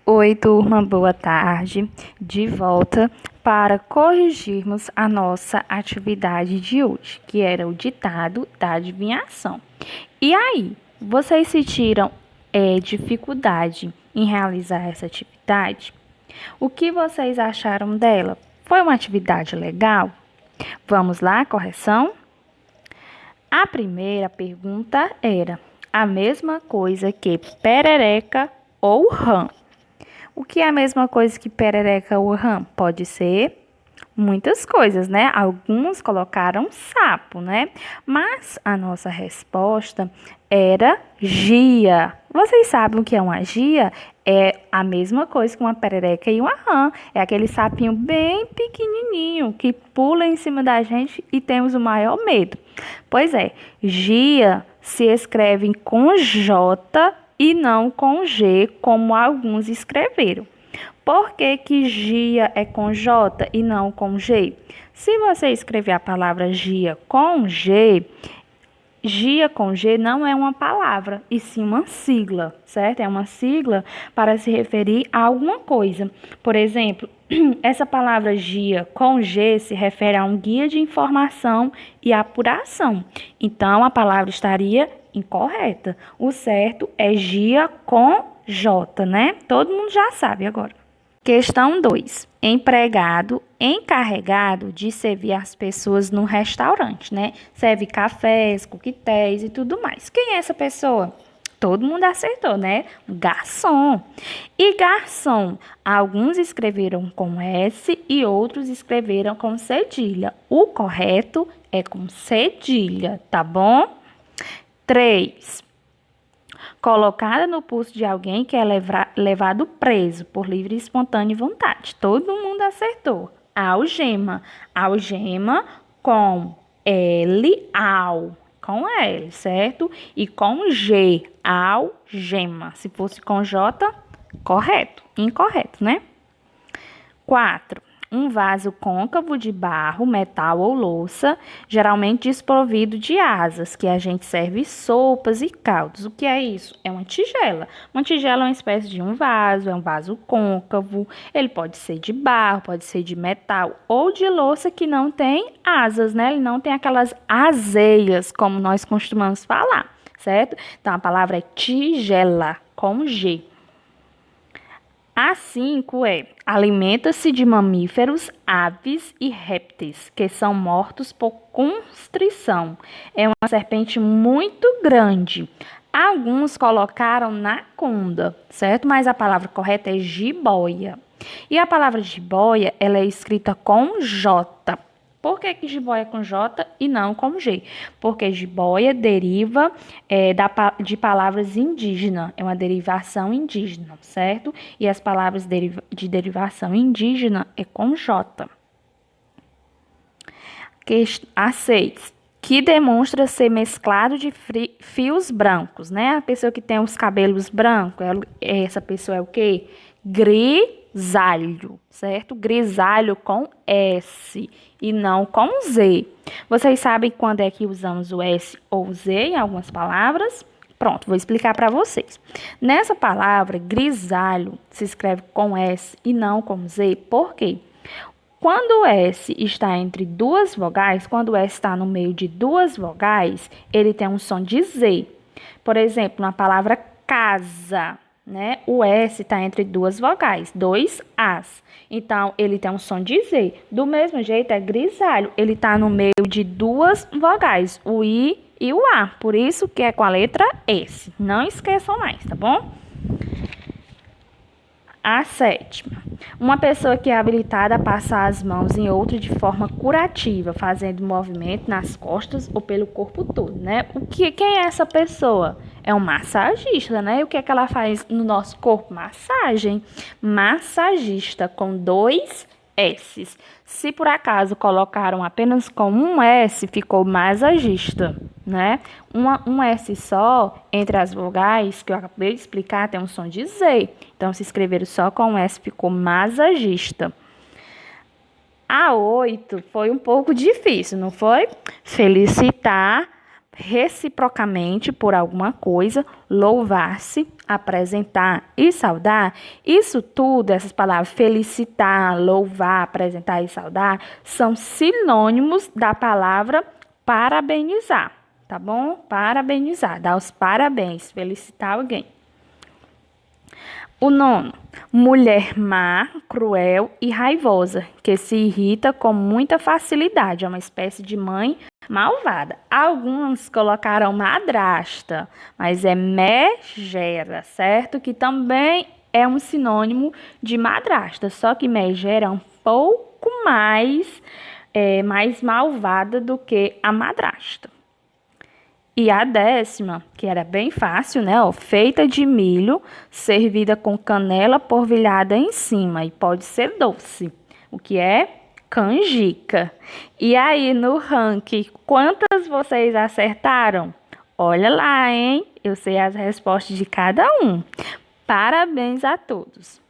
Oi, turma, boa tarde. De volta para corrigirmos a nossa atividade de hoje, que era o ditado da adivinhação. E aí, vocês sentiram dificuldade em realizar essa atividade? O que vocês acharam dela? Foi uma atividade legal? Vamos lá, correção? A primeira pergunta era a mesma coisa que perereca ou rã. O que é a mesma coisa que perereca ou rã? Pode ser muitas coisas, né? Alguns colocaram sapo, né? Mas a nossa resposta era gia. Vocês sabem o que é uma gia? É a mesma coisa que uma perereca e uma rã. É aquele sapinho bem pequenininho que pula em cima da gente e temos o maior medo. Pois é, gia se escreve com J e não com G, como alguns escreveram. Por que que gia é com J e não com G? Se você escrever a palavra gia com G não é uma palavra, e sim uma sigla, certo? É uma sigla para se referir a alguma coisa. Por exemplo, essa palavra gia com G se refere a um guia de informação e apuração. Então, a palavra estaria incorreta. O certo é gia com J, né? Todo mundo já sabe agora. Questão 2. Empregado encarregado de servir as pessoas no restaurante, né? Serve cafés, coquetéis e tudo mais. Quem é essa pessoa? Todo mundo acertou, né? Garçom. E garçom, alguns escreveram com S e outros escreveram com cedilha. O correto é com cedilha, tá bom? 3. Colocada no pulso de alguém que é levado preso por livre e espontânea vontade. Todo mundo acertou. Algema. Algema com L, com L, certo? E com G, algema. Se fosse com J, correto. Incorreto, né? 4. Um vaso côncavo de barro, metal ou louça, geralmente desprovido de asas, que a gente serve sopas e caldos. O que é isso? É uma tigela. Uma tigela é uma espécie de um vaso, é um vaso côncavo. Ele pode ser de barro, pode ser de metal ou de louça que não tem asas, né? Ele não tem aquelas azeias, como nós costumamos falar, certo? Então, a palavra é tigela, com G. A 5 é: alimenta-se de mamíferos, aves e répteis, que são mortos por constrição. É uma serpente muito grande. Alguns colocaram naconda, certo? Mas a palavra correta é jiboia. E a palavra jiboia, ela é escrita com J. Por que jiboia é com J e não com G? Porque jiboia deriva de palavras indígenas, é uma derivação indígena, certo? E as palavras de derivação indígena é com J. A 6. Que demonstra ser mesclado de fios brancos, né? A pessoa que tem os cabelos brancos, essa pessoa é o quê? Grisalho, certo? Grisalho com S e não com Z. Vocês sabem quando é que usamos o S ou o Z em algumas palavras? Pronto, vou explicar para vocês. Nessa palavra, grisalho se escreve com S e não com Z, por quê? Quando o S está entre duas vogais, quando o S está no meio de duas vogais, ele tem um som de Z. Por exemplo, na palavra casa, né? O S está entre duas vogais, dois As. Então, ele tem um som de Z. Do mesmo jeito, é grisalho. Ele está no meio de duas vogais, o I e o A. Por isso que é com a letra S. Não esqueçam mais, tá bom? A 7. Uma pessoa que é habilitada a passar as mãos em outra de forma curativa, fazendo movimento nas costas ou pelo corpo todo, né? Quem é essa pessoa? É um massagista, né? E o que é que ela faz no nosso corpo? Massagem. Massagista com 2 S's. Se por acaso colocaram apenas com um S, ficou massagista, né? Um S só, entre as vogais, que eu acabei de explicar, tem um som de Z. Então, se escrever só com um S, ficou massagista. A 8 foi um pouco difícil, não foi? Felicitar reciprocamente por alguma coisa, louvar-se, apresentar e saudar. Isso tudo, essas palavras felicitar, louvar, apresentar e saudar, são sinônimos da palavra parabenizar, tá bom? Parabenizar, dar os parabéns, felicitar alguém. O nono, mulher má, cruel e raivosa, que se irrita com muita facilidade. É uma espécie de mãe malvada. Alguns colocaram madrasta, mas é megera, certo? Que também é um sinônimo de madrasta, só que megera é um pouco mais malvada do que a madrasta. E a 10ª, que era bem fácil, né? Ó, feita de milho, servida com canela polvilhada em cima e pode ser doce. O que é? Canjica. E aí, no ranking, quantas vocês acertaram? Olha lá, hein? Eu sei as respostas de cada um. Parabéns a todos.